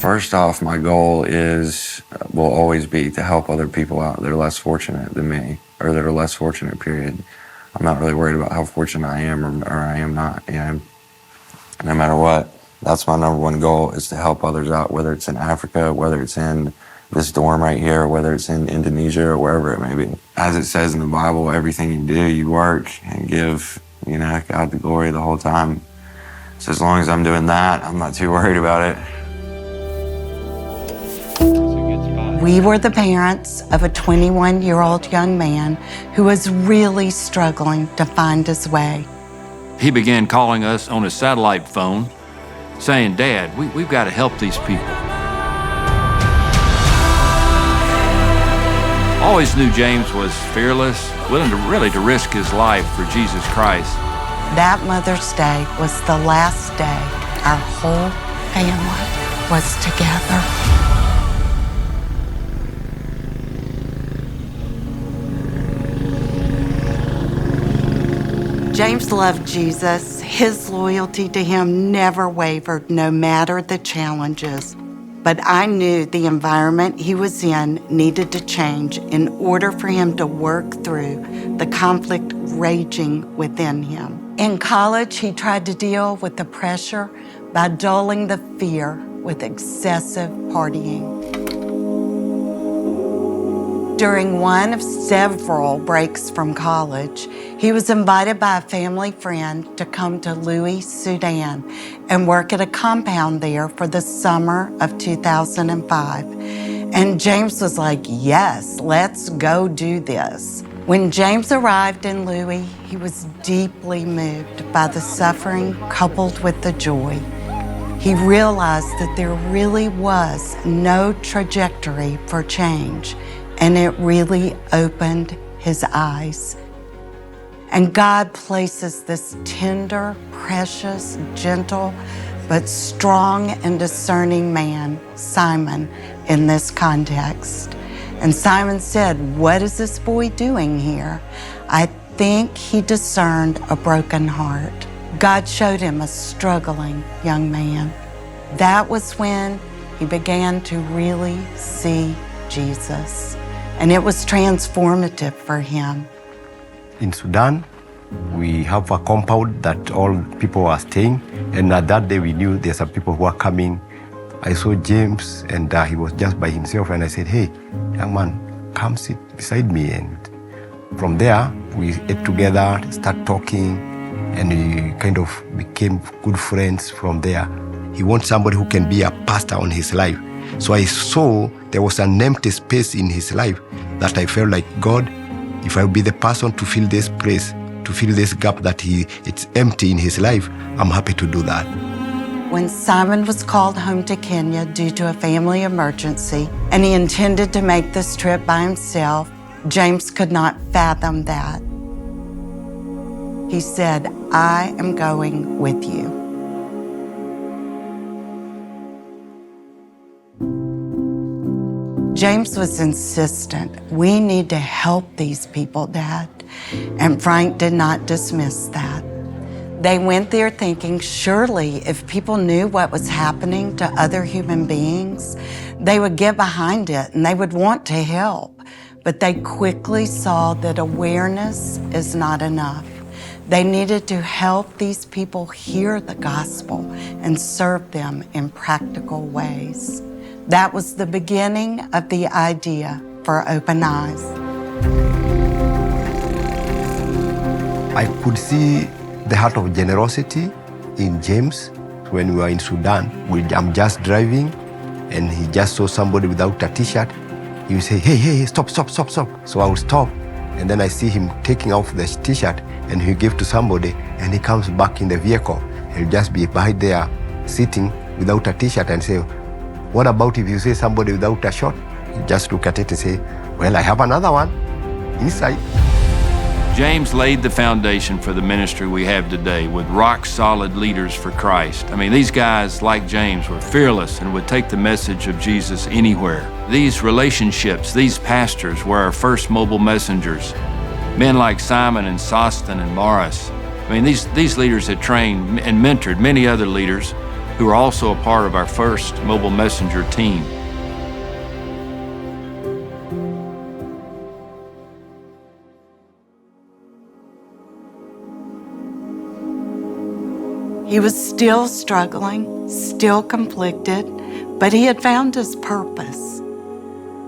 First off, my goal will always be to help other people out that are less fortunate than me, or that are less fortunate, period. I'm not really worried about how fortunate I am or I am not. No matter what, that's my number one goal, is to help others out, whether it's in Africa, whether it's in this dorm right here, whether it's in Indonesia or wherever it may be. As it says in the Bible, everything you do, you work and give, God the glory the whole time. So as long as I'm doing that, I'm not too worried about it. We were the parents of a 21-year-old young man who was really struggling to find his way. He began calling us on his satellite phone, saying, "Dad, we've got to help these people." Always knew James was fearless, willing to risk his life for Jesus Christ. That Mother's Day was the last day our whole family was together. James loved Jesus. His loyalty to him never wavered, no matter the challenges. But I knew the environment he was in needed to change in order for him to work through the conflict raging within him. In college, he tried to deal with the pressure by dulling the fear with excessive partying. During one of several breaks from college, he was invited by a family friend to come to Sudan and work at a compound there for the summer of 2005. And James was like, yes, let's go do this. When James arrived in Louis, he was deeply moved by the suffering coupled with the joy. He realized that there really was no trajectory for change, and it really opened his eyes. And God places this tender, precious, gentle, but strong and discerning man, Simon, in this context. And Simon said, "What is this boy doing here?" I think he discerned a broken heart. God showed him a struggling young man. That was when he began to really see Jesus. And it was transformative for him. In Sudan, we have a compound that all people are staying. And at that day, we knew there's some people who are coming. I saw James, and he was just by himself. And I said, "Hey, young man, come sit beside me." And from there, we ate together, start talking, and we kind of became good friends from there. He wants somebody who can be a pastor on his life. So I saw there was an empty space in his life that I felt like, God, if I will be the person to fill this place, to fill this gap that it's empty in his life, I'm happy to do that. When Simon was called home to Kenya due to a family emergency, and he intended to make this trip by himself, James could not fathom that. He said, "I am going with you." James was insistent. "We need to help these people, Dad." And Frank did not dismiss that. They went there thinking, surely if people knew what was happening to other human beings, they would get behind it and they would want to help. But they quickly saw that awareness is not enough. They needed to help these people hear the gospel and serve them in practical ways. That was the beginning of the idea for Open Eyes. I could see the heart of generosity in James. When we were in Sudan, I'm just driving, and he just saw somebody without a t-shirt. He would say, hey, stop. So I would stop, and then I see him taking off the t-shirt, and he give to somebody, and he comes back in the vehicle. He'll just be behind there, sitting without a t-shirt, and say, what about if you say somebody without a shirt? You just look at it and say, well, I have another one inside. James laid the foundation for the ministry we have today with rock-solid leaders for Christ. I mean, these guys, like James, were fearless and would take the message of Jesus anywhere. These relationships, these pastors were our first mobile messengers. Men like Simon and Sostin and Morris. I mean, these leaders had trained and mentored many other leaders who are also a part of our first mobile messenger team. He was still struggling, still conflicted, but he had found his purpose.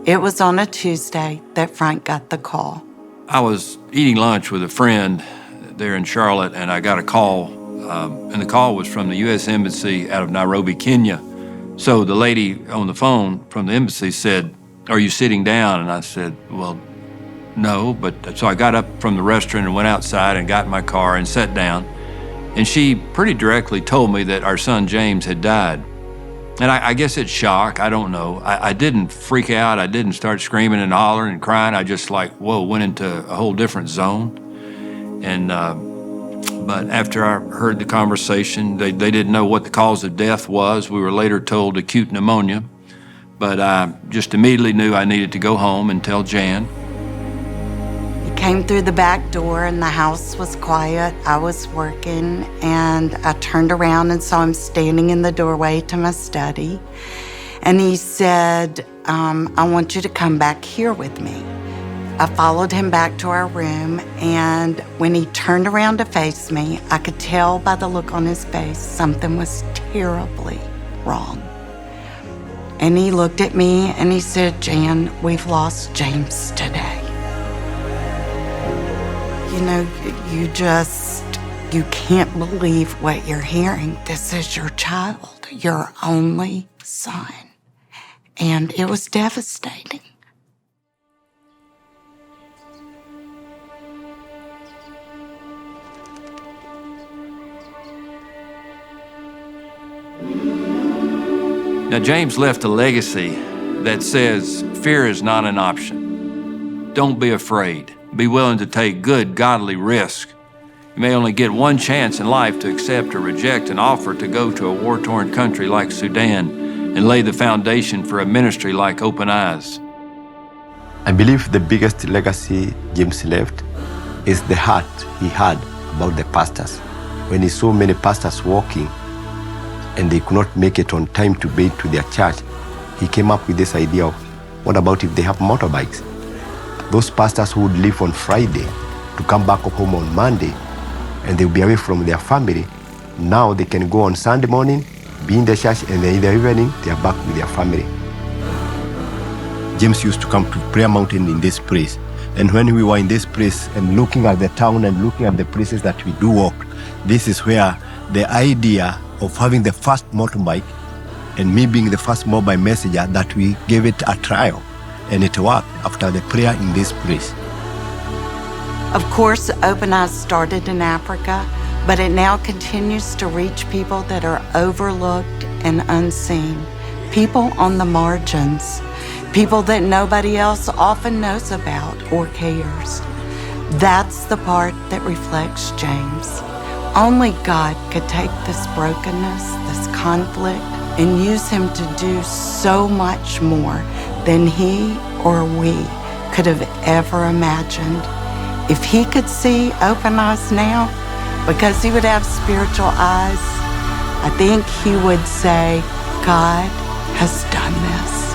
It was on a Tuesday that Frank got the call. I was eating lunch with a friend there in Charlotte, and I got a call, and the call was from the U.S. Embassy out of Nairobi, Kenya. So the lady on the phone from the embassy said, "Are you sitting down?" And I said, "Well, no." But so I got up from the restaurant and went outside and got in my car and sat down. And she pretty directly told me that our son James had died. And I guess it's shock, I don't know. I didn't freak out, I didn't start screaming and hollering and crying. I just went into a whole different zone. And but after I heard the conversation, they didn't know what the cause of death was. We were later told acute pneumonia. But I just immediately knew I needed to go home and tell Jan. Came through the back door and the house was quiet. I was working and I turned around and saw him standing in the doorway to my study. And he said, "I want you to come back here with me." I followed him back to our room, and when he turned around to face me, I could tell by the look on his face something was terribly wrong. And he looked at me and he said, "Jan, we've lost James today." You know, you can't believe what you're hearing. This is your child, your only son. And it was devastating. Now, James left a legacy that says, fear is not an option. Don't be afraid. Be willing to take good, godly risk. You may only get one chance in life to accept or reject an offer to go to a war-torn country like Sudan and lay the foundation for a ministry like Open Eyes. I believe the biggest legacy James left is the heart he had about the pastors. When he saw many pastors walking and they could not make it on time to be to their church, he came up with this idea of, what about if they have motorbikes? Those pastors who would leave on Friday to come back home on Monday, and they'll be away from their family, now they can go on Sunday morning, be in the church, and then in the evening, they are back with their family. James used to come to Prayer Mountain in this place. And when we were in this place and looking at the town and looking at the places that we do walk, this is where the idea of having the first motorbike and me being the first mobile messenger, that we gave it a trial. And it worked after the prayer in this place. Of course, Open Eyes started in Africa, but it now continues to reach people that are overlooked and unseen, people on the margins, people that nobody else often knows about or cares. That's the part that reflects James. Only God could take this brokenness, this conflict, and use him to do so much more than he or we could have ever imagined. If he could see Open Eyes now, because he would have spiritual eyes, I think he would say, God has done this.